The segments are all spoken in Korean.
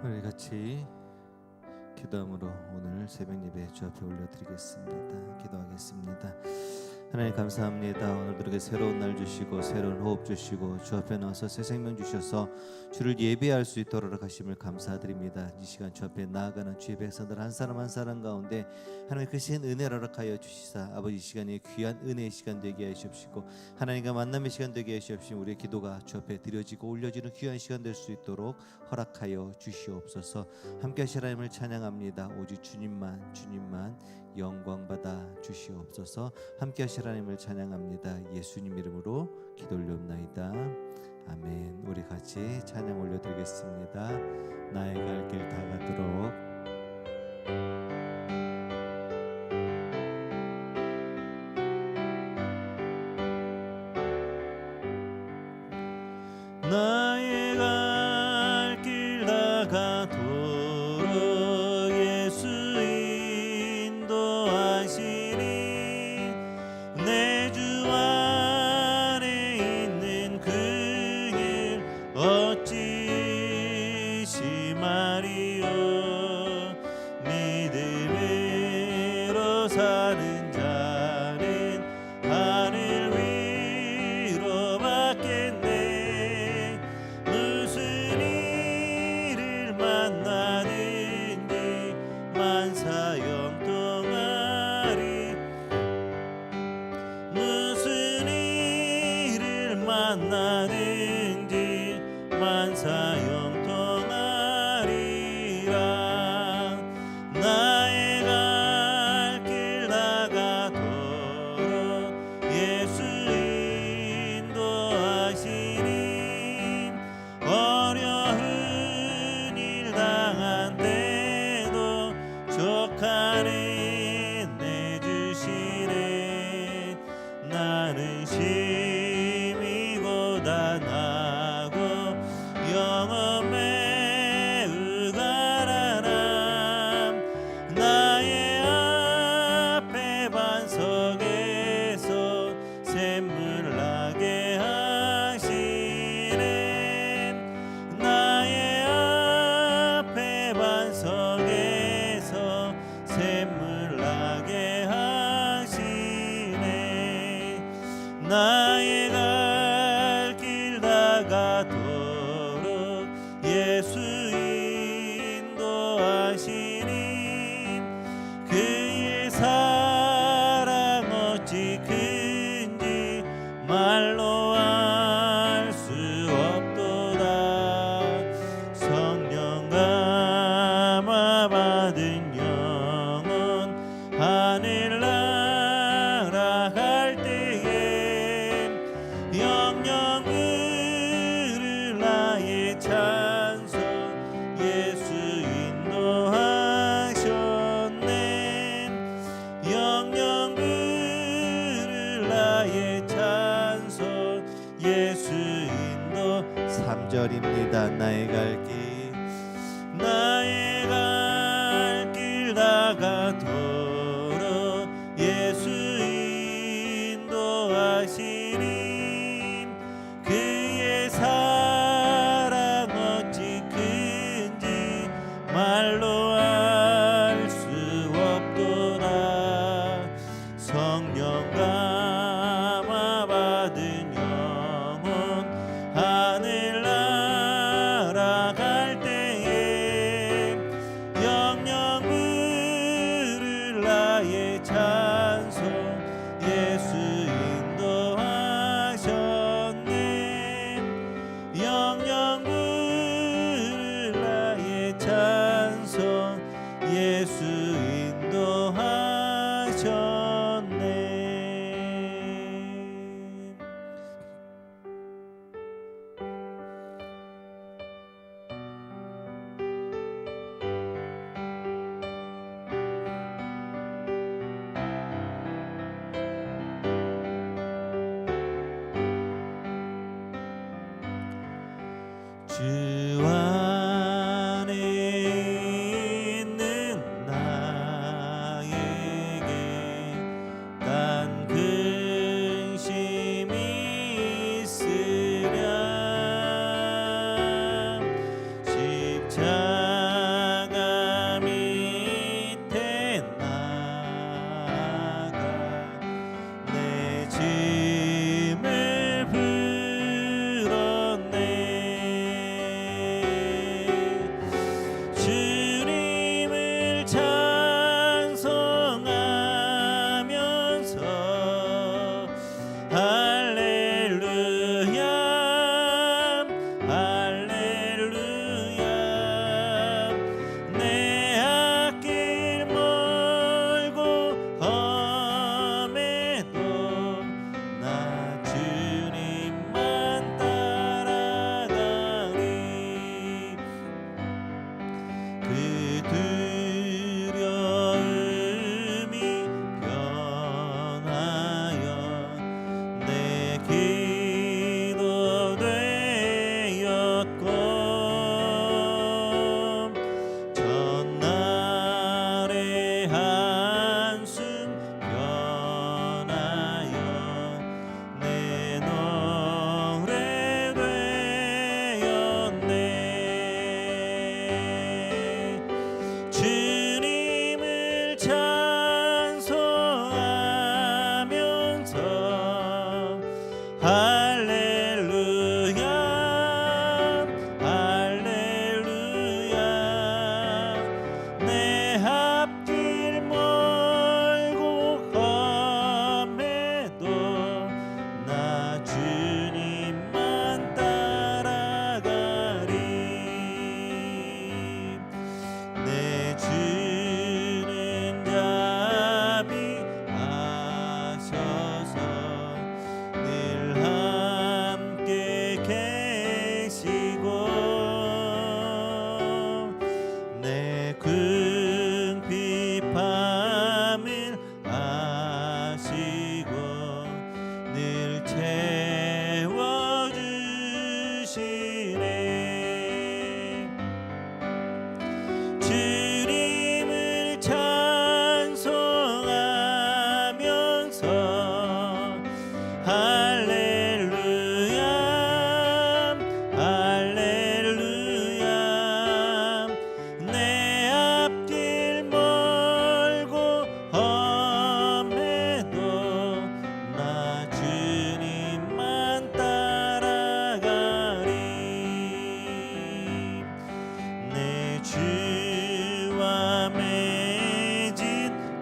우리 같이 기도함으로 오늘 새벽 예배 주 앞에 올려드리겠습니다. 기도하겠습니다. 하나님 감사합니다. 오늘도 이렇게 새로운 날 주시고 새로운 호흡 주시고 주 앞에 나와서 새 생명 주셔서 주를 예배할 수 있도록 하심을 감사드립니다. 이 시간 주 앞에 나아가는 주의 백성들 한 사람 한 사람 가운데 하나님 크신 은혜를 허락하여 주시사 아버지 이 시간이 귀한 은혜의 시간 되게 하시옵시고 하나님과 만남의 시간 되게 하시옵시고 우리의 기도가 주 앞에 드려지고 올려지는 귀한 시간 될 수 있도록 허락하여 주시옵소서. 함께 하실 하나님을 찬양합니다. 오직 주님만 영광 받아 주시옵소서. 함께 하실 하나님을 찬양합니다. 예수님 이름으로 기도 올려옵나이다. 아멘. 우리 같이 찬양 올려드리겠습니다. 나의 갈 길 다 가도록. 나의 갈 길 다 가도록 예수 인도하시니 내 주 안에 있는 그 길 어찌 심하리요. 믿음으로 사는 자는 하늘 위로 받겠네. 무슨 일을 만나든지 만사 영통하리. 무슨 일을 만나든지 만사 영통하리라. 나의 갈 길 나가도록 예수 인도하시니 어려운 일 당한 때도 족하는 내주시네. 나는 심히 고단하고 영혼 매우 가난함. 나의 앞에 반석에서 샘물 나게 하시네. 나의 앞에 반석에서 샘물 나게 하시네. 나의 갈 길 다 가도록 예수 인도하시니 그의 사랑 어찌 큰지 말로 알 수 없도다. 성령 감화 받은 영혼 하늘 날아갈 때에 영영 부를 나의 찬송 예수 인도하셨네. 영영 부를 나의 찬송 예수 인도. 3절입니다. 나의 갈 길 다 가도록 예수 인도하시니 그의 사랑 어찌 큰지 말로 알 수 없도다. 성령 감화 받은 영혼 하늘 날아갈 때에 영영 부를 나의 찬송 예수 인도하셨네. 영영 부를 나의 찬송 주는 자비하셔서 늘 함께 계시고 내 궁핍함을 아시고 늘 채워주시네. 주님을 찬송하면서 할렐루야 할렐루야 내 앞길 멀고 험해도 나 주님만 따라가리. 내 주와 맺은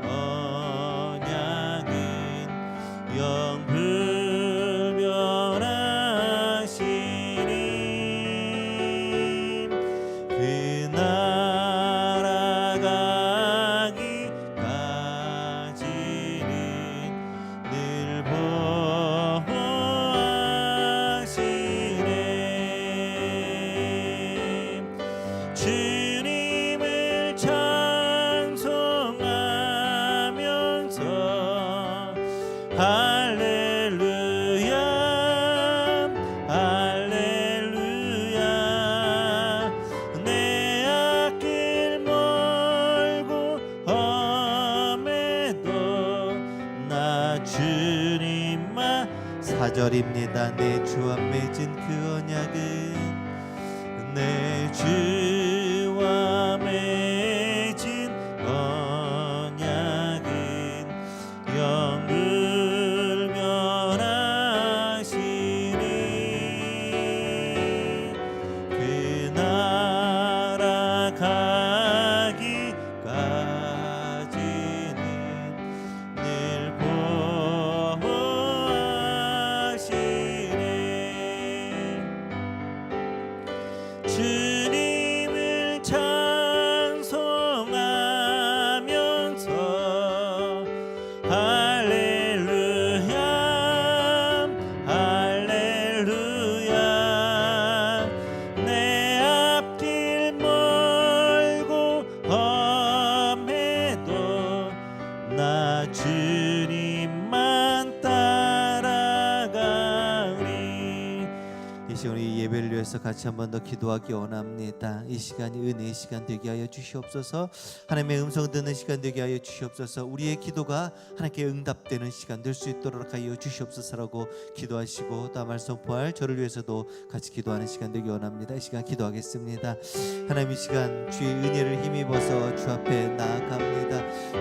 언약은 영불변하시니 그 나라 가기까지는 늘 보호하시네. 주님을 찬송하면서 할렐루야 할렐루야 내 앞길 멀고 험해도 나 주님만 4절입니다. 내 주와 맺은 그 언약은 내 주와 맺은 언약은 영불변하시니 그 나라 가기까지는 늘 보호하시네. 주님을 찬송하면서 할렐루야 할렐루야 내 앞길 멀고 험해도 나 주님만 따라가리. 이 시간 우리 예배를 위해서 같이 한 번 더 기도하기 원합니다. 이 시간이 은혜의 시간 되게 하여 주시옵소서. 하나님의 음성 듣는 시간 되게 하여 주시옵소서. 우리의 기도가 하나님께 응답되는 시간 될 수 있도록 하여 주시옵소서라고 기도하시고 또 말씀 부활 저를 위해서도 같이 기도하는 시간 되기 원합니다. 이 시간 기도하겠습니다. 하나님 이 시간 주의 은혜를 힘입어서 주 앞에 나아갑니다.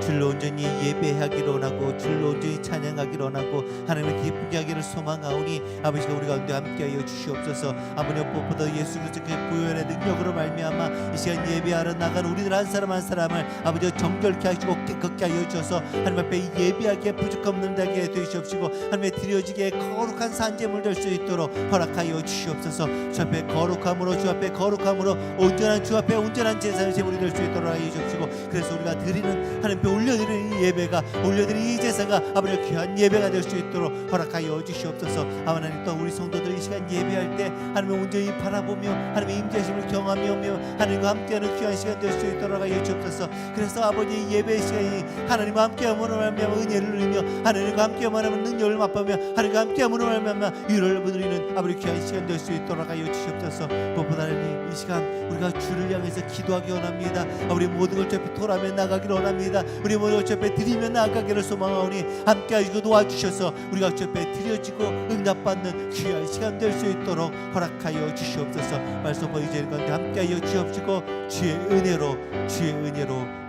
주를 온전히 예배하기를 원하고 주를 온전히 찬양하기를 원하고 하나님을 기쁘게 하기를 소망하오니 아버지가 우리 가운데 함께하여 주시옵소서. 아버지 무엇보다 예수 그리스도의 부요의 능력으로 말미암아 이 시간 예배하러 나간 우리들 한 사람 한 사람을 아버지 정결케 하시고 깨끗게 하여 주셔서 하나님 앞에 예배하기에 부족함을 되게 되시옵시고 하나님의 드려지기에 거룩한 산제물 될 수 있도록 허락하여 주시옵소서. 주 앞에 거룩함으로 주 앞에 거룩함으로 온전한 주 앞에 온전한 제사의 제물이 될 수 있도록 하여 주시옵시고 그래서 우리가 드리는 하나님 앞에 올려드리는 이 예배가 올려드리는 이 제사가 아버지 귀한 예배가 될 수 있도록 허락하여 주시옵소서. 하나님 또 우리 성도들 이 시간 예배할 때 하나님을 온전히 바라보며 하나님의 임재심을 경험하며 하나님과 함께하는 귀한 시간 될 수 있도록 하여 주옵소서. 그래서 아버지 예배 시간이 하나님과 함께함으로 말미암아 은혜를 누리며 하나님과 함께함으로 능력을 맛보며 하나님과 함께함으로 말미암아 위로를 누리는 아버지 귀한 시간 될 수 있도록 하여 주시옵소서. 무엇보다 하나님 이 시간 우리가 주를 향해서 기도하기 원합니다. 우리 모든 걸 주 앞에 돌아며 나가기를 원합니다. 우리 모든 걸 주 앞에 드리며 나가기를 소망하오니 함께하시고 도와주셔서 우리가 주 앞에 드려지고 응답받는 귀한 시간 될 수 있도록 허락하여 주시옵소서. 말씀 보이지는 가운데 함께하여 주옵시고 주의 은혜로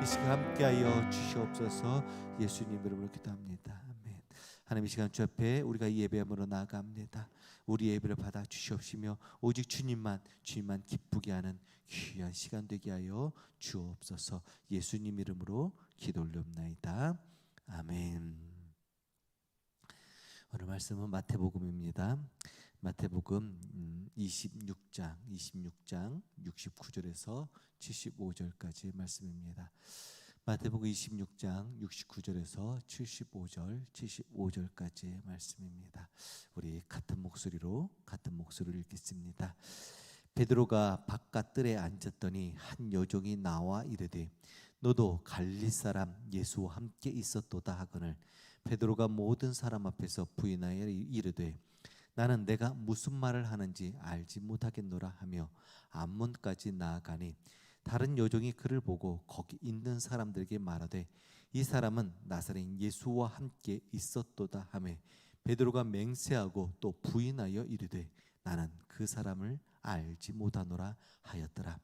이 시간 함께하여 주시옵소서. 예수님 이름으로 기도합니다. 아멘. 하나님 이 시간 주 앞에 우리가 예배함으로 나아갑니다. 우리 예배를 받아 주시옵시며 오직 주님만 기쁘게 하는 귀한 시간 되게 하여 주옵소서. 예수님 이름으로 기도 올려옵나이다. 아멘. 오늘 말씀은 마태복음입니다. 마태복음 26장 69절에서 75절까지 말씀입니다. 마태복음 26장 69절에서 75절까지 말씀입니다. 우리 같은 목소리로 읽겠습니다. 베드로가 바깥 뜰에 앉았더니 한 여종이 나와 이르되 너도 갈릴리 사람 예수와 함께 있었도다 하거늘 베드로가 모든 사람 앞에서 부인하여 이르되 나는 내가 무슨 말을 하는지 알지 못하겠노라 하며 앞문까지 나아가니 다른 여종이 그를 보고 거기 있는 사람들에게 말하되 이 사람은 나사렛 예수와 함께 있었도다 하매 베드로가 맹세하고 또 부인하여 이르되 나는 그 사람을 알지 못하노라 하였더라.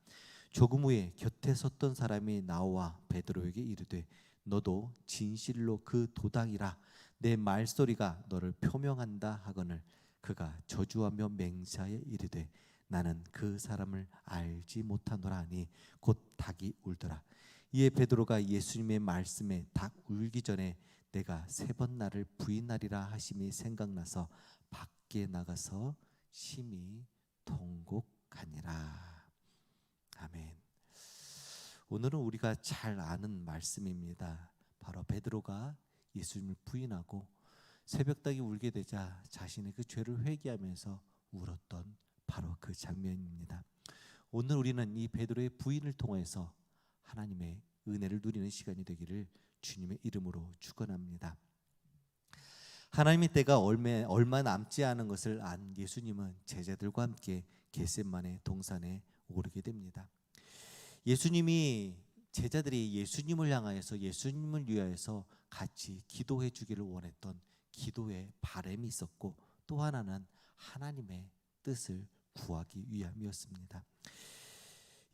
조금 후에 곁에 섰던 사람이 나와 베드로에게 이르되 너도 진실로 그 도당이라 내 말소리가 너를 표명한다 하거늘 그가 저주하며 맹세하여 이르되 나는 그 사람을 알지 못하노라 하니 곧 닭이 울더라. 이에 베드로가 예수님의 말씀에 닭 울기 전에 내가 3번 나를 부인하리라 하심이 생각나서 밖에 나가서 심히 통곡하니라. 아멘. 오늘은 우리가 잘 아는 말씀입니다. 바로 베드로가 예수님을 부인하고 새벽닭이 울게 되자 자신의 그 죄를 회개하면서 울었던 바로 그 장면입니다. 오늘 우리는 이 베드로의 부인을 통해서 하나님의 은혜를 누리는 시간이 되기를 주님의 이름으로 축원합니다. 하나님의 때가 얼마 남지 않은 것을 안 예수님은 제자들과 함께 겟세마네 동산에 오르게 됩니다. 예수님이 제자들이 예수님을 향하여서 예수님을 위하여서 같이 기도해 주기를 원했던 기도의 바람이 있었고 또 하나는 하나님의 뜻을 구하기 위함이었습니다.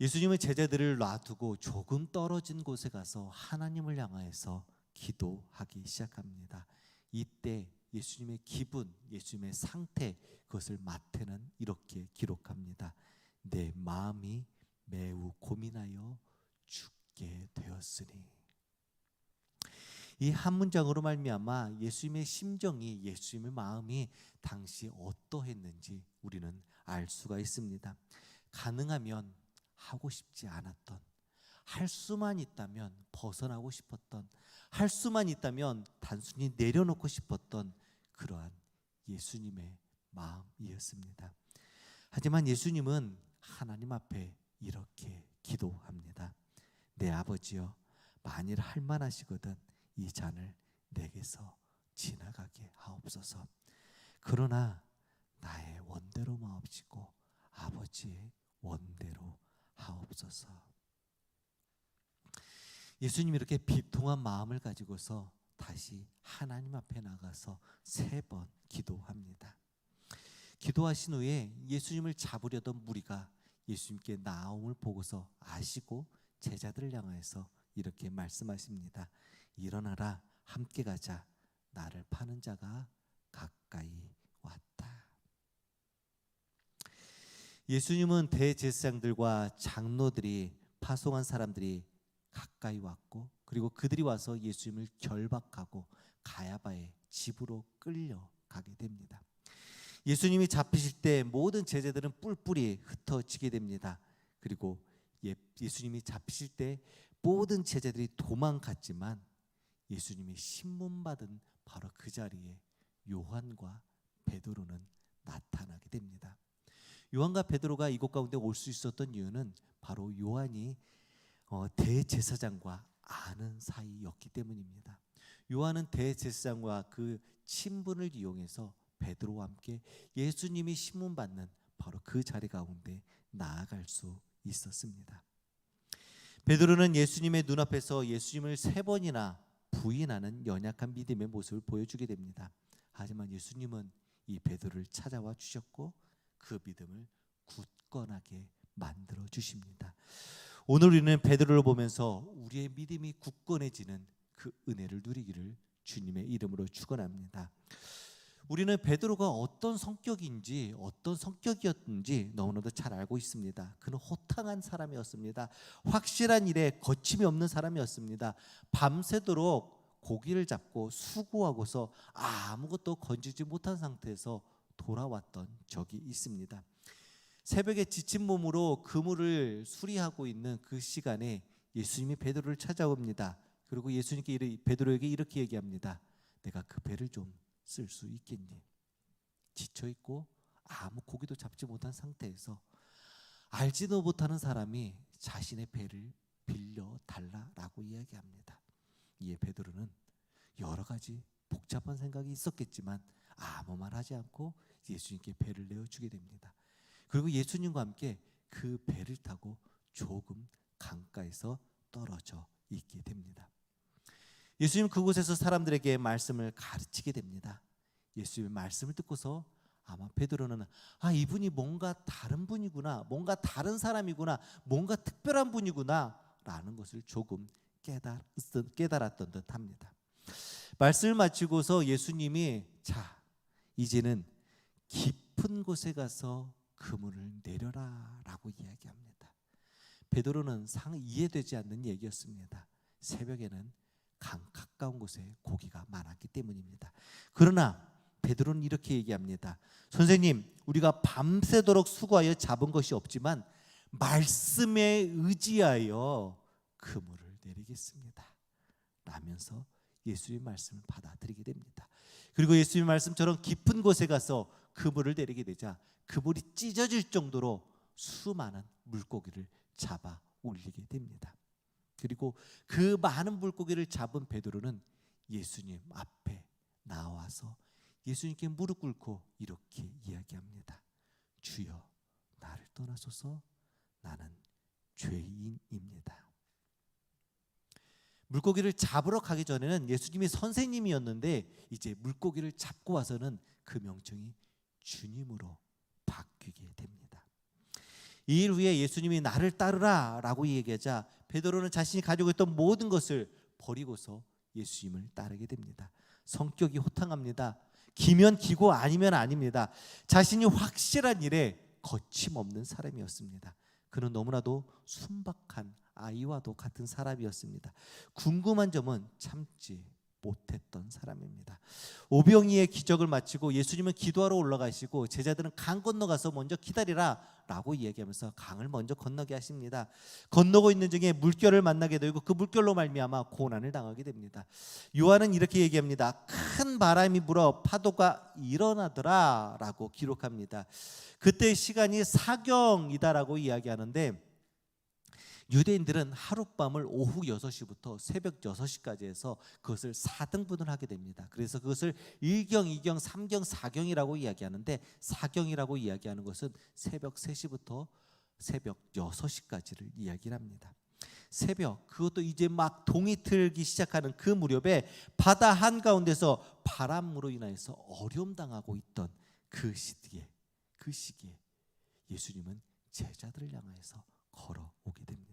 예수님은 제자들을 놔두고 조금 떨어진 곳에 가서 하나님을 향하여서 기도하기 시작합니다. 이때 예수님의 기분, 예수님의 상태 그것을 마태는 이렇게 기록합니다. 내 마음이 매우 고민하여 죽게 되었으니. 이 한 문장으로 말미암아 예수님의 심정이 예수님의 마음이 당시 어떠했는지 우리는 알 수가 있습니다. 가능하면 하고 싶지 않았던, 할 수만 있다면 벗어나고 싶었던, 할 수만 있다면 단순히 내려놓고 싶었던 그러한 예수님의 마음이었습니다. 하지만 예수님은 하나님 앞에 이렇게 기도합니다. 내 아버지여, 만일 할 만하시거든 이 잔을 내게서 지나가게 하옵소서. 그러나 나의 원대로 마옵시고 아버지의 원대로 하옵소서. 예수님이 이렇게 비통한 마음을 가지고서 다시 하나님 앞에 나가서 3번 기도합니다. 기도하신 후에 예수님을 잡으려던 무리가 예수님께 나옴을 보고서 아시고 제자들을 향해서 이렇게 말씀하십니다. 일어나라, 함께 가자. 나를 파는 자가 가까이 왔다. 예수님은 대제사장들과 장로들이 파송한 사람들이 가까이 왔고 그리고 그들이 와서 예수님을 결박하고 가야바의 집으로 끌려가게 됩니다. 예수님이 잡히실 때 모든 제자들은 뿔뿔이 흩어지게 됩니다. 그리고 예수님이 잡히실 때 모든 제자들이 도망갔지만 예수님이 신문받은 바로 그 자리에 요한과 베드로는 나타나게 됩니다. 요한과 베드로가 이곳 가운데 올 수 있었던 이유는 바로 요한이 대제사장과 아는 사이였기 때문입니다. 요한은 대제사장과 그 친분을 이용해서 베드로와 함께 예수님이 신문받는 바로 그 자리 가운데 나아갈 수 있었습니다. 베드로는 예수님의 눈앞에서 예수님을 3번이나 부인하는 연약한 믿음의 모습을 보여주게 됩니다. 하지만 예수님은 이 베드로를 찾아와 주셨고 그 믿음을 굳건하게 만들어 주십니다. 오늘 우리는 베드로를 보면서 우리의 믿음이 굳건해지는 그 은혜를 누리기를 주님의 이름으로 축원합니다. 우리는 베드로가 어떤 성격인지 어떤 성격이었는지 너무나도 잘 알고 있습니다. 그는 호탕한 사람이었습니다. 확실한 일에 거침이 없는 사람이었습니다. 밤새도록 고기를 잡고 수고하고서 아무것도 건지지 못한 상태에서 돌아왔던 적이 있습니다. 새벽에 지친 몸으로 그물을 수리하고 있는 그 시간에 예수님이 베드로를 찾아옵니다. 그리고 예수님께 베드로에게 이렇게 얘기합니다. 내가 그 배를 좀 쓸 수 있겠니? 지쳐있고 아무 고기도 잡지 못한 상태에서 알지도 못하는 사람이 자신의 배를 빌려달라라고 이야기합니다. 이에 베드로는 여러 가지 복잡한 생각이 있었겠지만 아무 말 하지 않고 예수님께 배를 내어주게 됩니다. 그리고 예수님과 함께 그 배를 타고 조금 강가에서 떨어져 있게 됩니다. 예수님 그곳에서 사람들에게 말씀을 가르치게 됩니다. 예수님의 말씀을 듣고서 아마 베드로는 이분이 뭔가 다른 분이구나, 뭔가 다른 사람이구나, 뭔가 특별한 분이구나 라는 것을 조금 깨달았던 듯합니다. 말씀을 마치고서 예수님이 이제는 깊은 곳에 가서 그물을 내려라 라고 이야기합니다. 베드로는 이해되지 않는 얘기였습니다. 새벽에는 강 가까운 곳에 고기가 많았기 때문입니다. 그러나 베드로는 이렇게 얘기합니다. 선생님, 우리가 밤새도록 수고하여 잡은 것이 없지만 말씀에 의지하여 그물을 내리겠습니다 라면서 예수님의 말씀을 받아들이게 됩니다. 그리고 예수님의 말씀처럼 깊은 곳에 가서 그물을 내리게 되자 그물이 찢어질 정도로 수많은 물고기를 잡아 올리게 됩니다. 그리고 그 많은 물고기를 잡은 베드로는 예수님 앞에 나와서 예수님께 무릎 꿇고 이렇게 이야기합니다. 주여, 나를 떠나소서, 나는 죄인입니다. 물고기를 잡으러 가기 전에는 예수님이 선생님이었는데 이제 물고기를 잡고 와서는 그 명칭이 주님으로 바뀌게 됩니다. 이 일 후에 예수님이 나를 따르라 라고 얘기하자 베드로는 자신이 가지고 있던 모든 것을 버리고서 예수님을 따르게 됩니다. 성격이 호탕합니다. 기면 기고 아니면 아닙니다. 자신이 확실한 일에 거침없는 사람이었습니다. 그는 너무나도 순박한 아이와도 같은 사람이었습니다. 궁금한 점은 참지 못했던 사람입니다. 오병이의 기적을 마치고 예수님은 기도하러 올라가시고 제자들은 강 건너가서 먼저 기다리라 라고 이야기하면서 강을 먼저 건너게 하십니다. 건너고 있는 중에 물결을 만나게 되고 그 물결로 말미암아 고난을 당하게 됩니다. 요한은 이렇게 얘기합니다. 큰 바람이 불어 파도가 일어나더라 라고 기록합니다. 그때 시간이 사경이다라고 이야기하는데 유대인들은 하룻밤을 오후 6시부터 새벽 6시까지 해서 그것을 4등분을 하게 됩니다. 그래서 그것을 1경, 2경, 3경, 4경이라고 이야기하는데 4경이라고 이야기하는 것은 새벽 3시부터 새벽 6시까지를 이야기를 합니다. 새벽, 그것도 이제 막 동이 틀기 시작하는 그 무렵에 바다 한가운데서 바람으로 인하여서 어려움 당하고 있던 그 시기에 예수님은 제자들을 향해서 걸어오게 됩니다.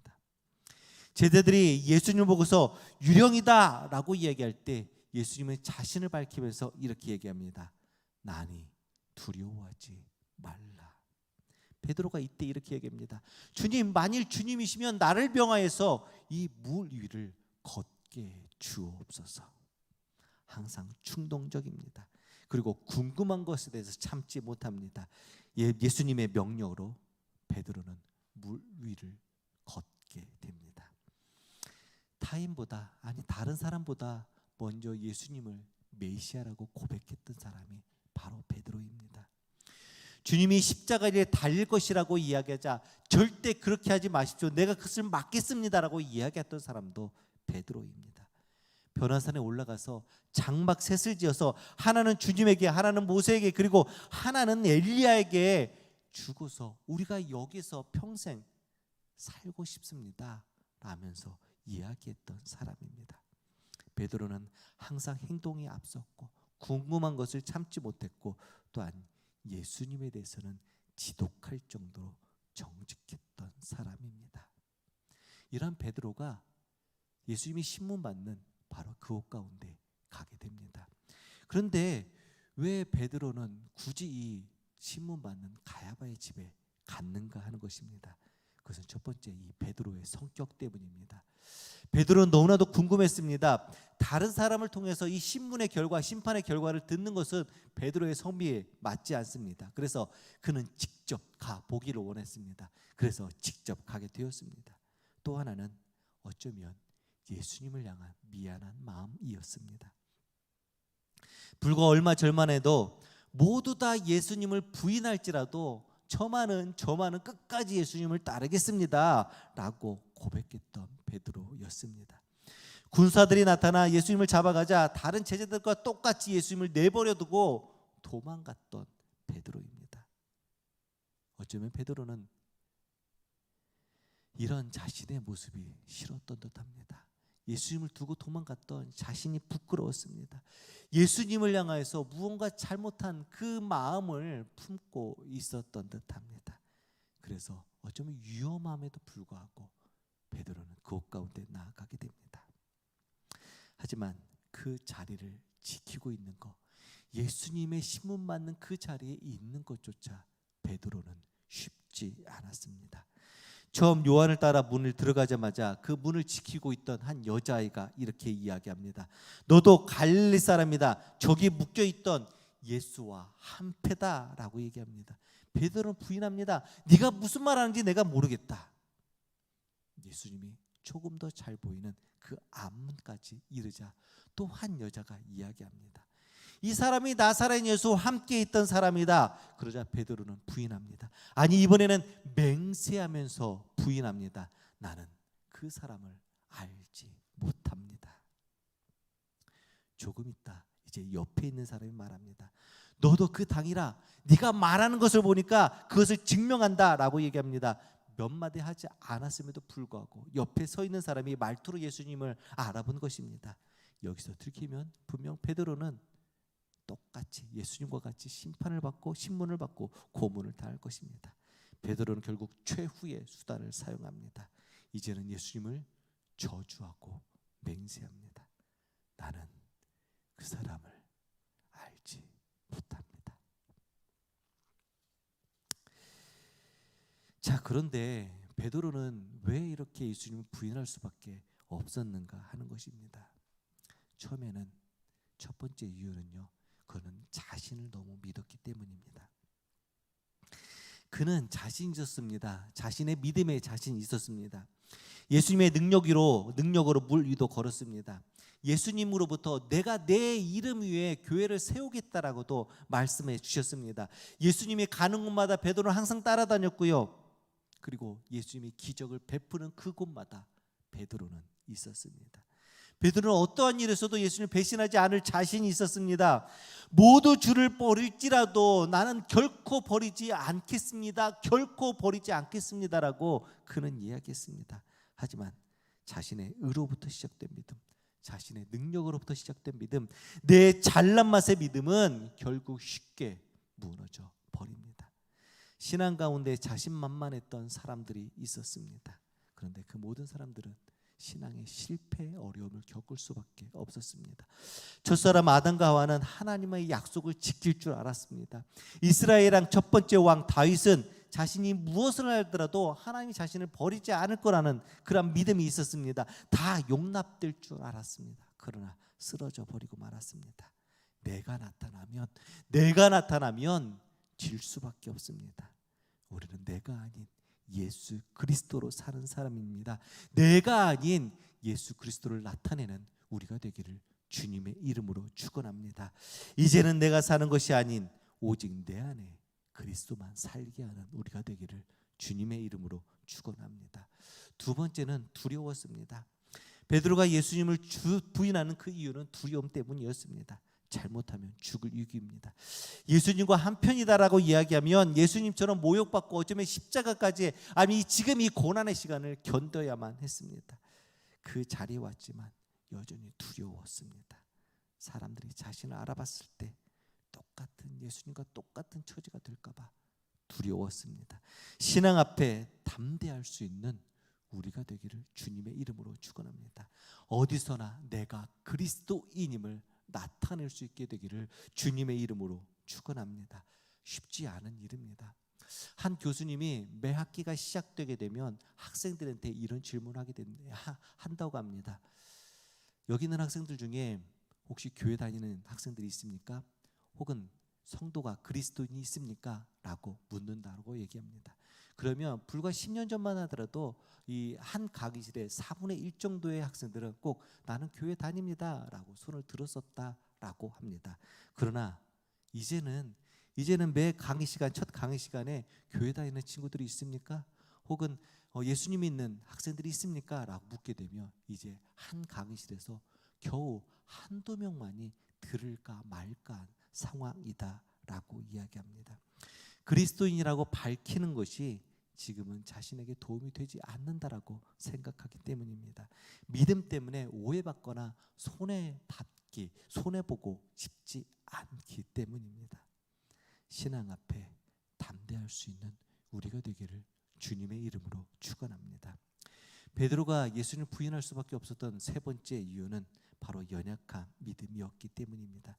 제자들이 예수님을 보고서 유령이다 라고 이야기할 때 예수님은 자신을 밝히면서 이렇게 얘기합니다. 나니 두려워하지 말라. 베드로가 이때 이렇게 얘기합니다. 주님, 만일 주님이시면 나를 병하여서 이 물 위를 걷게 주옵소서. 항상 충동적입니다. 그리고 궁금한 것에 대해서 참지 못합니다. 예수님의 명령으로 베드로는 물 위를 걷게 됩니다. 타인보다, 다른 사람보다 먼저 예수님을 메시아라고 고백했던 사람이 바로 베드로입니다. 주님이 십자가에 달릴 것이라고 이야기하자 절대 그렇게 하지 마십시오, 내가 그것을 맡겠습니다라고 이야기했던 사람도 베드로입니다. 변화산에 올라가서 장막 셋을 지어서 하나는 주님에게, 하나는 모세에게, 그리고 하나는 엘리야에게 주고서 우리가 여기서 평생 살고 싶습니다 라면서 이야기했던 사람입니다. 베드로는 항상 행동이 앞섰고 궁금한 것을 참지 못했고 또한 예수님에 대해서는 지독할 정도로 정직했던 사람입니다. 이런 베드로가 예수님이 신문받는 바로 그곳 가운데 가게 됩니다. 그런데 왜 베드로는 굳이 이 신문받는 가야바의 집에 갔는가 하는 것입니다. 그것은 첫 번째 이 베드로의 성격 때문입니다. 베드로는 너무나도 궁금했습니다. 다른 사람을 통해서 이 신문의 결과, 심판의 결과를 듣는 것은 베드로의 성미에 맞지 않습니다. 그래서 그는 직접 가 보기를 원했습니다. 그래서 직접 가게 되었습니다. 또 하나는 어쩌면 예수님을 향한 미안한 마음이었습니다. 불과 얼마 전만 해도 모두 다 예수님을 부인할지라도 저만은 끝까지 예수님을 따르겠습니다 라고 고백했던 베드로였습니다. 군사들이 나타나 예수님을 잡아가자 다른 제자들과 똑같이 예수님을 내버려두고 도망갔던 베드로입니다. 어쩌면 베드로는 이런 자신의 모습이 싫었던 듯합니다. 예수님을 두고 도망갔던 자신이 부끄러웠습니다. 예수님을 향하여서 무언가 잘못한 그 마음을 품고 있었던 듯합니다. 그래서 어쩌면 위험함에도 불구하고 베드로는 그옷 가운데 나아가게 됩니다. 하지만 그 자리를 지키고 있는 것, 예수님의 신문 맞는 그 자리에 있는 것조차 베드로는 쉽지 않았습니다. 처음 요한을 따라 문을 들어가자마자 그 문을 지키고 있던 한 여자아이가 이렇게 이야기합니다. 너도 갈릴리 사람이다. 저기 묶여있던 예수와 한패다 라고 얘기합니다. 베드로는 부인합니다. 네가 무슨 말하는지 내가 모르겠다. 예수님이 조금 더 잘 보이는 그 앞문까지 이르자 또 한 여자가 이야기합니다. 이 사람이 나사렛 예수와 함께 있던 사람이다. 그러자 베드로는 부인합니다. 아니, 이번에는 맹세하면서 부인합니다. 나는 그 사람을 알지 못합니다. 조금 있다 이제 옆에 있는 사람이 말합니다. 너도 그 당이라. 네가 말하는 것을 보니까 그것을 증명한다 라고 얘기합니다. 몇 마디 하지 않았음에도 불구하고 옆에 서 있는 사람이 말투로 예수님을 알아본 것입니다. 여기서 들키면 분명 베드로는 똑같이 예수님과 같이 심판을 받고 신문을 받고 고문을 당할 것입니다. 베드로는 결국 최후의 수단을 사용합니다. 이제는 예수님을 저주하고 맹세합니다. 나는 그 사람을 알지 못합니다. 자, 그런데 베드로는 왜 이렇게 예수님을 부인할 수밖에 없었는가 하는 것입니다. 처음에는 첫 번째 이유는요, 그는 자신을 너무 믿었기 때문입니다. 그는 자신이 있었습니다. 자신의 믿음에 자신이 있었습니다. 예수님의 능력으로 물 위도 걸었습니다. 예수님으로부터 내가 내 이름 위에 교회를 세우겠다라고도 말씀해 주셨습니다. 예수님이 가는 곳마다 베드로는 항상 따라다녔고요. 그리고 예수님이 기적을 베푸는 그곳마다 베드로는 있었습니다. 베드로는 어떠한 일에서도 예수님을 배신하지 않을 자신이 있었습니다. 모두 주를 버릴지라도 나는 결코 버리지 않겠습니다. 결코 버리지 않겠습니다라고 그는 이야기했습니다. 하지만 자신의 의로부터 시작된 믿음, 자신의 능력으로부터 시작된 믿음, 내 잘난 맛의 믿음은 결국 쉽게 무너져 버립니다. 신앙 가운데 자신만만했던 사람들이 있었습니다. 그런데 그 모든 사람들은 신앙의 실패, 어려움을 겪을 수밖에 없었습니다. 첫사람 아담과 하와는 하나님의 약속을 지킬 줄 알았습니다. 이스라엘 왕 첫 번째 왕 다윗은 자신이 무엇을 하더라도 하나님이 자신을 버리지 않을 거라는 그런 믿음이 있었습니다. 다 용납될 줄 알았습니다. 그러나 쓰러져 버리고 말았습니다. 내가 나타나면 질 수밖에 없습니다. 우리는 내가 아닌 예수 그리스도로 사는 사람입니다. 내가 아닌 예수 그리스도를 나타내는 우리가 되기를 주님의 이름으로 축원합니다. 이제는 내가 사는 것이 아닌 오직 내 안에 그리스도만 살게 하는 우리가 되기를 주님의 이름으로 축원합니다. 두 번째는 두려웠습니다. 베드로가 예수님을 부인하는 그 이유는 두려움 때문이었습니다. 잘못하면 죽을 위기입니다. 예수님과 한편이다라고 이야기하면 예수님처럼 모욕받고 어쩌면 십자가까지 아니 지금 이 고난의 시간을 견뎌야만 했습니다. 그 자리에 왔지만 여전히 두려웠습니다. 사람들이 자신을 알아봤을 때 똑같은 예수님과 똑같은 처지가 될까 봐 두려웠습니다. 신앙 앞에 담대할 수 있는 우리가 되기를 주님의 이름으로 축원합니다. 어디서나 내가 그리스도인임을 나타낼 수 있게 되기를 주님의 이름으로 축원합니다. 쉽지 않은 일입니다. 한 교수님이 매 학기가 시작되게 되면 학생들한테 이런 질문을 한다고 합니다. 여기 있는 학생들 중에 혹시 교회 다니는 학생들이 있습니까? 혹은 성도가 그리스도인이 있습니까? 라고 묻는다고 얘기합니다. 그러면 불과 10년 전만 하더라도 이 한 강의실에 4분의 1 정도의 학생들은 꼭 나는 교회 다닙니다 라고 손을 들었었다라고 합니다. 그러나 이제는 매 강의 시간, 첫 강의 시간에 교회 다니는 친구들이 있습니까? 혹은 예수님 믿는 학생들이 있습니까? 라고 묻게 되면 이제 한 강의실에서 겨우 한두 명만이 들을까 말까 한 상황이다라고 이야기합니다. 그리스도인이라고 밝히는 것이 지금은 자신에게 도움이 되지 않는다라고 생각하기 때문입니다. 믿음 때문에 오해받거나 손해보고 싶지 않기 때문입니다. 신앙 앞에 담대할 수 있는 우리가 되기를 주님의 이름으로 축원합니다. 베드로가 예수님을 부인할 수밖에 없었던 세 번째 이유는 바로 연약한 믿음이었기 때문입니다.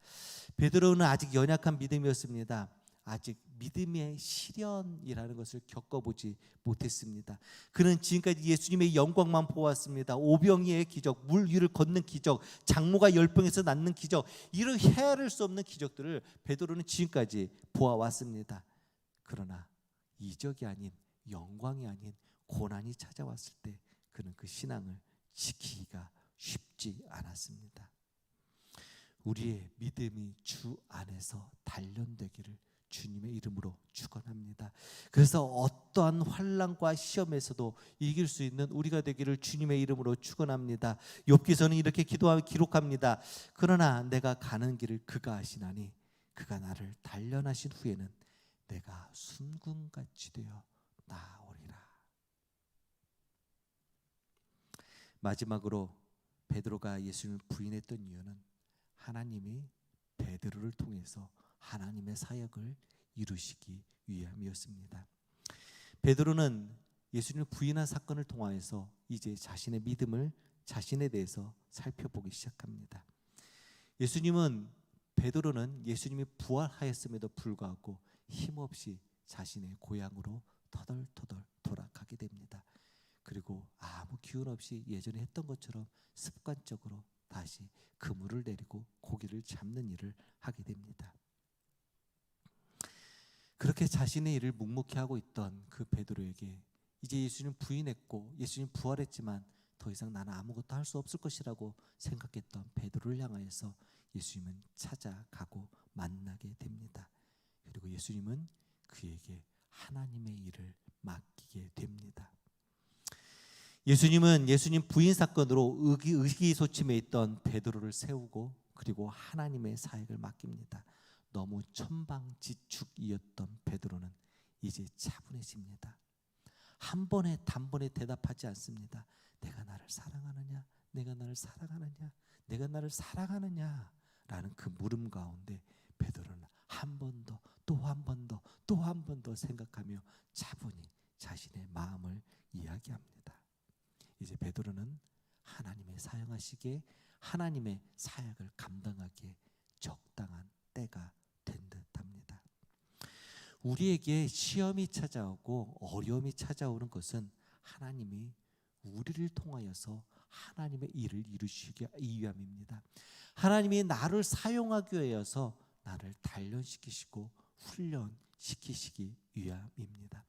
베드로는 아직 연약한 믿음이었습니다. 아직 믿음의 시련이라는 것을 겪어보지 못했습니다. 그는 지금까지 예수님의 영광만 보았습니다. 오병이의 기적, 물 위를 걷는 기적, 장모가 열병에서 낫는 기적, 이런 헤아릴 수 없는 기적들을 베드로는 지금까지 보아왔습니다. 그러나 이적이 아닌, 영광이 아닌 고난이 찾아왔을 때 그는 그 신앙을 지키기가 쉽지 않았습니다. 우리의 믿음이 주 안에서 단련되기를 주님의 이름으로 축원합니다. 그래서 어떠한 환난과 시험에서도 이길 수 있는 우리가 되기를 주님의 이름으로 축원합니다. 욥기서는 이렇게 기록합니다. 그러나 내가 가는 길을 그가 아시나니 그가 나를 단련하신 후에는 내가 순금같이 되어 나오리라. 마지막으로 베드로가 예수님을 부인했던 이유는 하나님이 베드로를 통해서 하나님의 사역을 이루시기 위함이었습니다. 베드로는 예수님을 부인한 사건을 통하여서 이제 자신의 믿음을 자신에 대해서 살펴보기 시작합니다. 베드로는 예수님이 부활하였음에도 불구하고 힘없이 자신의 고향으로 터덜터덜 돌아가게 됩니다. 그리고 아무 기운 없이 예전에 했던 것처럼 습관적으로 다시 그물을 내리고 고기를 잡는 일을 하게 됩니다. 그렇게 자신의 일을 묵묵히 하고 있던 그 베드로에게 이제 예수님 부인했고 예수님 부활했지만 더 이상 나는 아무것도 할 수 없을 것이라고 생각했던 베드로를 향하여서 예수님은 찾아가고 만나게 됩니다. 그리고 예수님은 그에게 하나님의 일을 맡기게 됩니다. 예수님 부인 사건으로 의기소침해 있던 베드로를 세우고 그리고 하나님의 사역을 맡깁니다. 너무 천방지축이었던 베드로는 이제 차분해집니다. 한 번에 단번에 대답하지 않습니다. 내가 나를 사랑하느냐? 내가 나를 사랑하느냐? 내가 나를 사랑하느냐? 라는 그 물음 가운데 베드로는 한 번 더, 또 한 번 더, 또 한 번 더 생각하며 차분히 자신의 마음을 이야기합니다. 이제 베드로는 하나님의 사용하시기에 하나님의 사역을 감당하기에 적당한 때가 된 듯합니다. 우리에게 시험이 찾아오고 어려움이 찾아오는 것은 하나님이 우리를 통하여서 하나님의 일을 이루시기 위함입니다. 하나님이 나를 사용하기 위해서 나를 단련시키시고 훈련시키시기 위함입니다.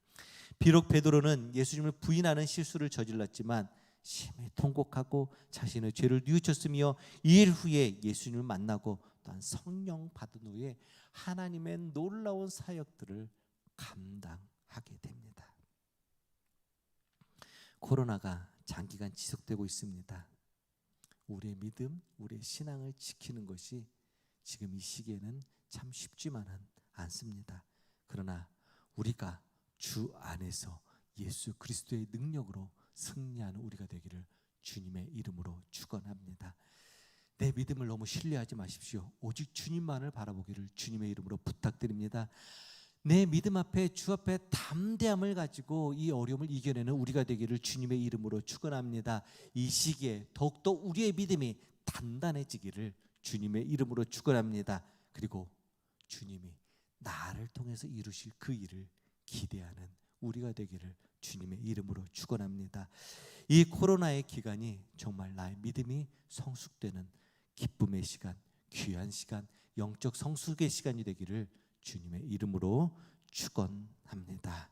비록 베드로는 예수님을 부인하는 실수를 저질렀지만 심히 통곡하고 자신의 죄를 뉘우쳤으며 2일 후에 예수님을 만나고 또한 성령 받은 후에 하나님의 놀라운 사역들을 감당하게 됩니다. 코로나가 장기간 지속되고 있습니다. 우리의 믿음, 우리의 신앙을 지키는 것이 지금 이 시기에는 참 쉽지만은 않습니다. 그러나 우리가 주 안에서 예수 그리스도의 능력으로 승리하는 우리가 되기를 주님의 이름으로 축원합니다. 내 믿음을 너무 신뢰하지 마십시오. 오직 주님만을 바라보기를 주님의 이름으로 부탁드립니다. 내 믿음 앞에 주 앞에 담대함을 가지고 이 어려움을 이겨내는 우리가 되기를 주님의 이름으로 축원합니다. 이 시기에 더욱더 우리의 믿음이 단단해지기를 주님의 이름으로 축원합니다. 그리고 주님이 나를 통해서 이루실 그 일을 기대하는 우리가 되기를 주님의 이름으로 축원합니다. 이 코로나의 기간이 정말 나의 믿음이 성숙되는 기쁨의 시간, 귀한 시간, 영적 성숙의 시간이 되기를 주님의 이름으로 축원합니다.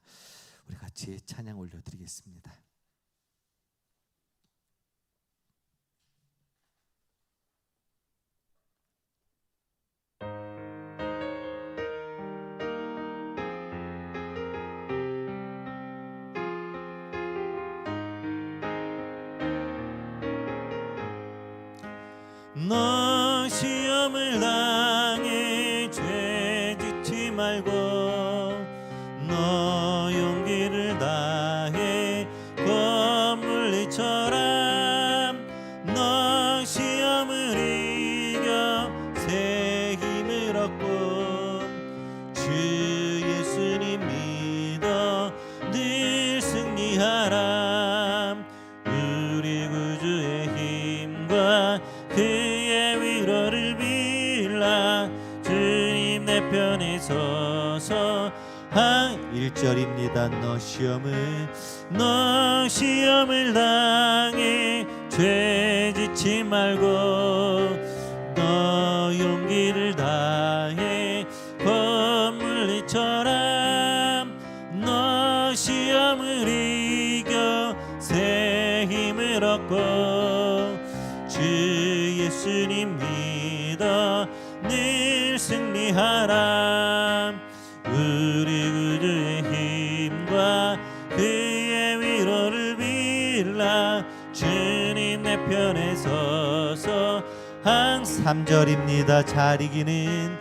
우리 같이 찬양 올려드리겠습니다. 너 시험을 당해 죄 짓지 말고 너 용기를 다해 검을 내쳐라. 너 시험을 이겨 새 힘을 얻고 주 예수님 믿어 늘 승리하라. 우리 구주의 힘과 그의 위로를 빌라. 주님 내 편에 서서 1절입니다. 너 시험을 당해 죄 짓지 말고 너 용기를 다해 검을 내쳐라. 너 시험을 이겨 새 힘을 얻고 주 예수님 믿어 늘 승리하라. 우리 구주의 힘과 그의 위로를 빌라. 주님 내 편에 서서 3절입니다. 잘 이기는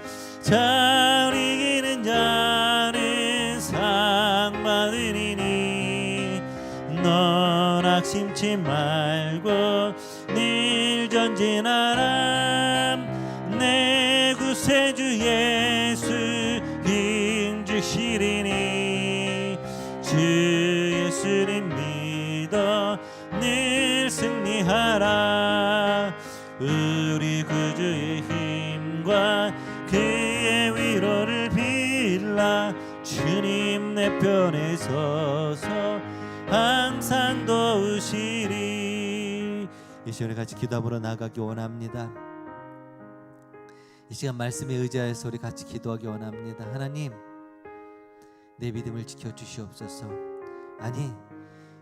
자는 상 받으리니 넌 낙심치 말고 늘 전진하라. 내 구세주 예수 힘 주시리니 주 예수님 믿어 늘 승리하라. 우리 구주의 힘과 그의 위로를 빌라. 주님 내 편에 서서 항상 도우시리. 이 시간에 같이 기도함으로 나아가기 원합니다. 이 시간 말씀에 의지하여서 우리 같이 기도하기 원합니다. 하나님, 내 믿음을 지켜주시옵소서. 아니,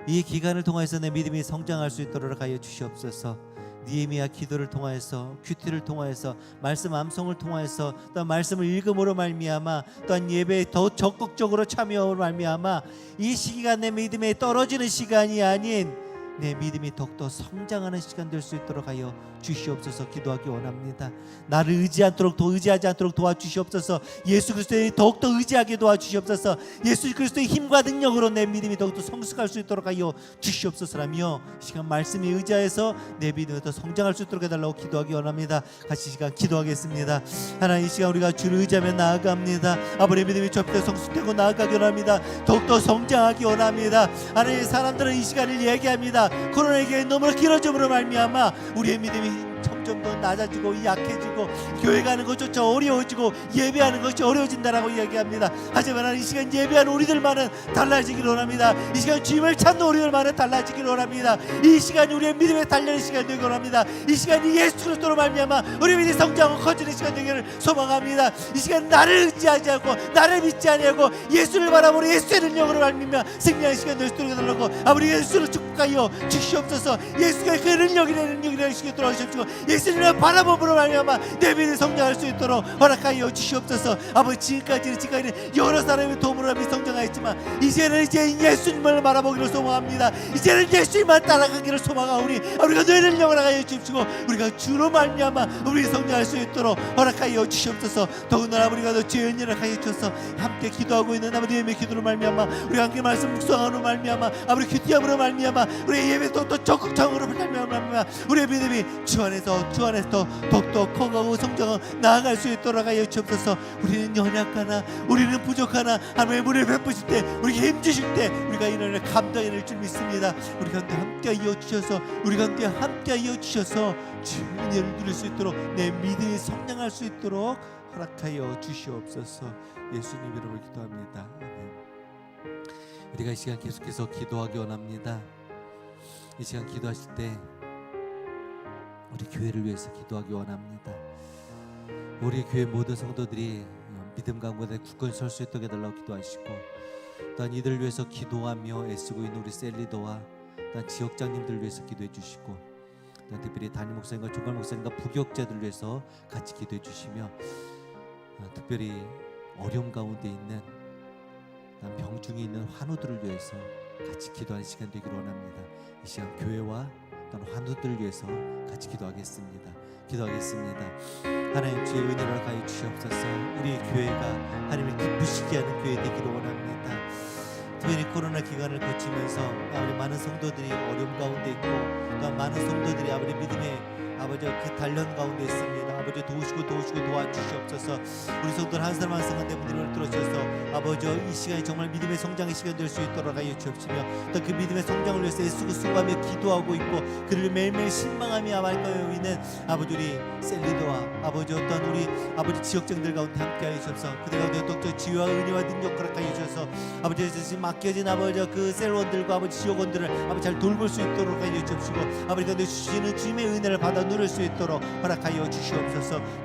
이 기간을 통해서 내 믿음이 성장할 수 있도록 하여 주시옵소서. 니에미야 기도를 통하여서, 큐티를 통하여서, 말씀 암송을 통하여서, 또 말씀을 읽음으로 말미암아, 또한 예배에 더 적극적으로 참여함으로 말미암아 이 시기가 내 믿음에 떨어지는 시간이 아닌 내 믿음이 더욱더 성장하는 시간 될 수 있도록 하여 주시옵소서. 기도하기 원합니다. 나를 의지하지 않도록 도와주시옵소서. 예수 그리스도에 더욱더 의지하게 도와주시옵소서. 예수 그리스도의 힘과 능력으로 내 믿음이 더욱더 성숙할 수 있도록 하여 주시옵소서라며 시간 말씀에 의지하여서 내 믿음이 더 성장할 수 있도록 해달라고 기도하기 원합니다. 같이 시간 기도하겠습니다. 하나님, 이 시간 우리가 주를 의지하며 나아갑니다. 아버지의 믿음이 접대 성숙되고 나아가기 원합니다. 더욱더 성장하기 원합니다. 하나님, 사람들은 이 시간을 얘기합니다. 코로나의 기간이 너무 길어짐으로 말미암아 우리의 믿음이 점점 더 낮아지고 약해지고 교회 가는 것조차 어려워지고 예배하는 것이 어려워진다라고 이야기합니다. 하지만 이 시간 예배하는 우리들만은 달라지기를 원합니다. 이 시간 주님을 찾는 우리들만은 달라지기를 원합니다. 이 시간이 우리의 믿음의 단련의 시간이 되기를 원합니다. 이 시간이 예수 그리스도로 말미암아 우리 믿음이 성장하고 커지는 시간 되기를 소망합니다. 이 시간 나를 의지하지 않고 나를 믿지 아니하고 예수를 바라보는 예수의 능력으로 말미암아 승리하는 시간 될 수 있도록 해달라고 아버지 예수를 축복하여 주시옵소서. 예수가 그 능력이라는 시간 돌아오시옵시고 예수님을 바라봄으로 말미암아 내 믿음이 성장할 수 있도록 허락하여 주시옵소서. 아버지, 지금까지는 여러 사람의 도움으로 성장하였지만 이제는 예수님을 바라보기를 소망합니다. 이제는 예수님만 따라가기를 소망하오니 우리가 너의 능력을 하여 주십시고 우리가 주로 말미암아 우리 성장할 수 있도록 허락하여 주시옵소서. 더군다나 우리가 너 주의 은혜를 하여 주셔서 함께 기도하고 있는 아버지 예배 기도로 말미암아 우리가 함께 말씀 묵상하는 말미암아 아버지 큐티함으로 말미암아 우리의 예배도 또 적극적으로 말미암아 우리의 믿음이 주 안에서 더욱더 커가고 성장하고 나아갈 수 있도록 하여 주옵소서. 우리는 연약하나 우리는 부족하나 하나님의 은혜를 베푸실 때 우리에게 힘주실 때 우리가 이 은혜를 감당해낼 줄 믿습니다. 우리 가운데 함께하여 주셔서 주의 은혜를 누릴 수 있도록 내 믿음이 성장할 수 있도록 허락하여 주시옵소서. 예수님 이름으로 기도합니다. 아멘. 우리가 이 시간 계속해서 기도하기 원합니다. 이 시간 기도하실 때 우리 교회를 위해서 기도하기 원합니다. 우리 교회 모든 성도들이 믿음 가운데 굳건히 설 수 있도록 해달라고 기도하시고, 또한 이들을 위해서 기도하며 애쓰고 있는 우리 셀리더와 또한 지역장님들을 위해서 기도해 주시고, 또한 특별히 담임 목사님과 총괄 목사님과 부교육자들을 위해서 같이 기도해 주시며, 특별히 어려움 가운데 있는 병중에 있는 환우들을 위해서 같이 기도하는 시간 되기를 원합니다. 이 시간 교회와 또한 환우들을 위해서 같이 기도하겠습니다. 하나님 주의 은혜를 가해 주시옵소서. 우리 교회가 하나님을 기쁘시게 하는 교회 되기를 원합니다. 특별히 코로나 기간을 거치면서 아버지 많은 성도들이 어려움 가운데 있고, 또한 많은 성도들이 아버지 믿음의 아버지 그 단련 가운데 있습니다. 아버지 도우시고 도와주시옵소서. 우리 성도들 한 사람 한 사람한테 문을 들어주셔서 아버지 이 시간이 정말 믿음의 성장의 시간 될 수 있도록 하여 주옵시며, 또 그 믿음의 성장을 위해서 애쓰고 수고하며 기도하고 있고 그를 매일매일 신망하며 말까요 있는 아버지 우리 셀리더와 아버지 어떤 우리 아버지 지역장들 가운데 함께하여 주옵소서. 그들 가운데 또 지혜와 은혜와 능력 허락하여 주셔서 아버지 지금 맡겨진 아버지 그 셀원들과 아버지 지역원들을 아버지 잘 돌볼 수 있도록 하여 주옵시고, 아버지 가운데 주시는 주님의 은혜를 받아 누릴 수 있도록 허락하여 주시옵소서.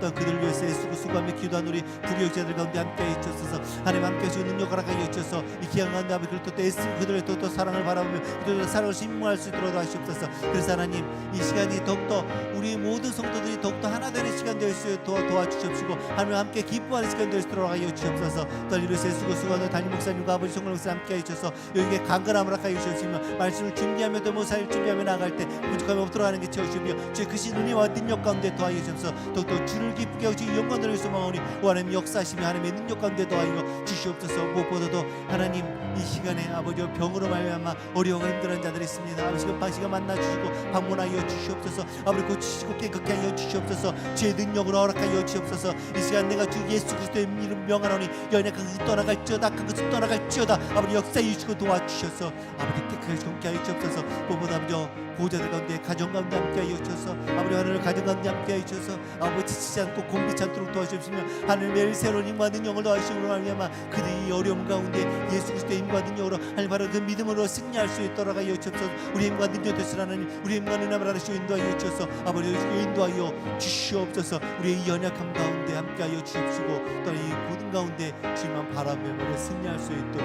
또 그들을 위해서 애쓰고 수고하며 기도하는 우리 부교육자들 가운데 함께하여 주옵소서. 하나님 함께해 주시는 능력 허락하여 주셔서 이 기간 가운데 아버지 그들 또 애쓰고 그들의 또 사랑을 바라보며 그들의 사랑을 신봉할 수 있도록 하시옵소서. 그래서 하나님 이 시간이 더욱더 우리 모든 성도들이 더욱더 하나 되는 시간 될 수 있도록 도와주시옵시고, 하나님 함께 기뻐하는 시간 될 수 있도록 하여 주옵소서. 또 이를 애쓰고 수고하는 담임 목사님과 아버지 총괄 목사님 함께하여 주셔서 여기에 강건함을 허락하여 주시며 말씀을 준비하며 또 모사를 준비하며 나아갈 때 부족함이 없도록 하는 게 채우시며 주의 크신 은혜와 능력 가운데 더하여 주셔서 더욱더 주를 기쁘게 하고 주의 영광을 소망하오니 하나님 역사하시며 하나님의 능력 가운데 더하여 주시옵소서. 무엇보다도 하나님 이 시간에 아버지 병으로 말미암아 어려워가 힘들어하는 자들이 있습니다. 아버지 방식을 만나주시고 방문하여 주시옵소서. 아버지 고치시고 깨끗게 하여 주시옵소서. 주의 능력으로 허락하여 주시옵소서. 이 시간 내가 주 예수 그리스도의 이름 명하노니 연약한 것이 떠나갈지어다 큰 것이 떠나갈지어다. 아버지 역사해 주시고 도와주셔서 아버지 깨끗하게 정케 하여 주옵소서. 무엇보다 아버지 보호자들 가운데 가정 가운데 함께하여 주셔서 아버지 하늘을 가정 가운데 함께하여 주셔서 아버지 지치지 않고 곤비치 않도록 도와주시며 하늘 매일 새로운 힘과 능력을 더하시므로 말미암아 그들이 어려움 가운데 예수 그리스도의 힘과 능력으로 하나님 바로 그 믿음으로 승리할 수 있도록 하여 주옵소서. 우리 힘과 능력 되시는 하나님 우리 힘과 능력을 하시고 인도하여 주셔서 아버지 인도하여 주시옵소서. 우리의 이 연약함 가운데 함께하여 주십시고 또 이 모든 가운데 주님만 바라보며 승리할 수 있도록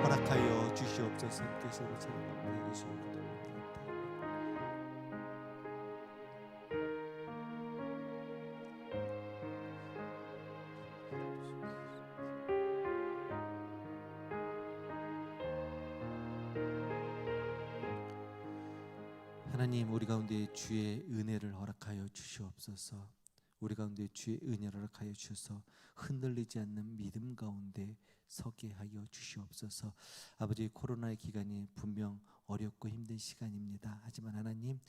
허락하여 주시옵소서. 함께하시고 찬양합니다. 예수님 하나님 우리 가운데 주의 은혜를 허락하여 주시옵소서. 우리 가운데 주의 은혜를 허락하여 주셔서 흔들리지 않는 믿음 가운데 서게 하여 주시옵소서. 아버지 코로나의 기간이 분명 어렵고 힘든 시간입니다. 하지만 하나님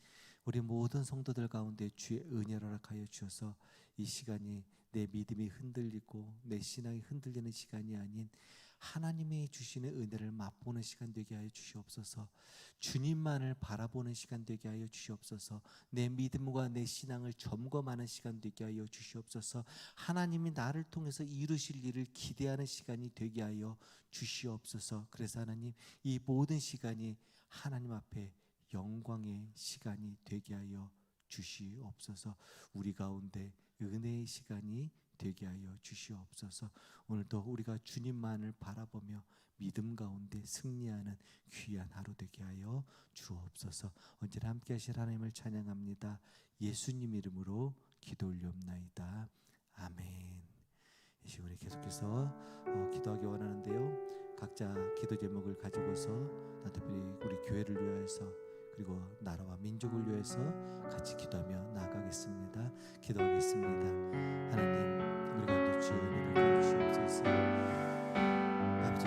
우리 모든 성도들 가운데 주의 은혜를 허락하여 주셔서 이 시간이 내 믿음이 흔들리고 내 신앙이 흔들리는 시간이 아닌 하나님이 주시는 은혜를 맛보는 시간 되게 하여 주시옵소서. 주님만을 바라보는 시간 되게 하여 주시옵소서. 내 믿음과 내 신앙을 점검하는 시간 되게 하여 주시옵소서. 하나님이 나를 통해서 이루실 일을 기대하는 시간이 되게 하여 주시옵소서. 그래서 하나님 이 모든 시간이 하나님 앞에 영광의 시간이 되게 하여 주시옵소서. 우리 가운데 은혜의 시간이 되게 하여 주시옵소서. 오늘도 우리가 주님만을 바라보며 믿음 가운데 승리하는 귀한 하루 되게 하여 주옵소서. 언제나 함께 하실 하나님을 찬양합니다. 예수님 이름으로 기도 올리옵나이다. 아멘. 이 시간에 계속해서 기도하기 원하는데요, 각자 기도 제목을 가지고서 특별히 우리 교회를 위하여서 그리고 나라와 민족을 위해서 같이 기도하며 나아가겠습니다. 기도하겠습니다. 하나님 우리 가운데 주의 은혜를 주시옵소서. 아버지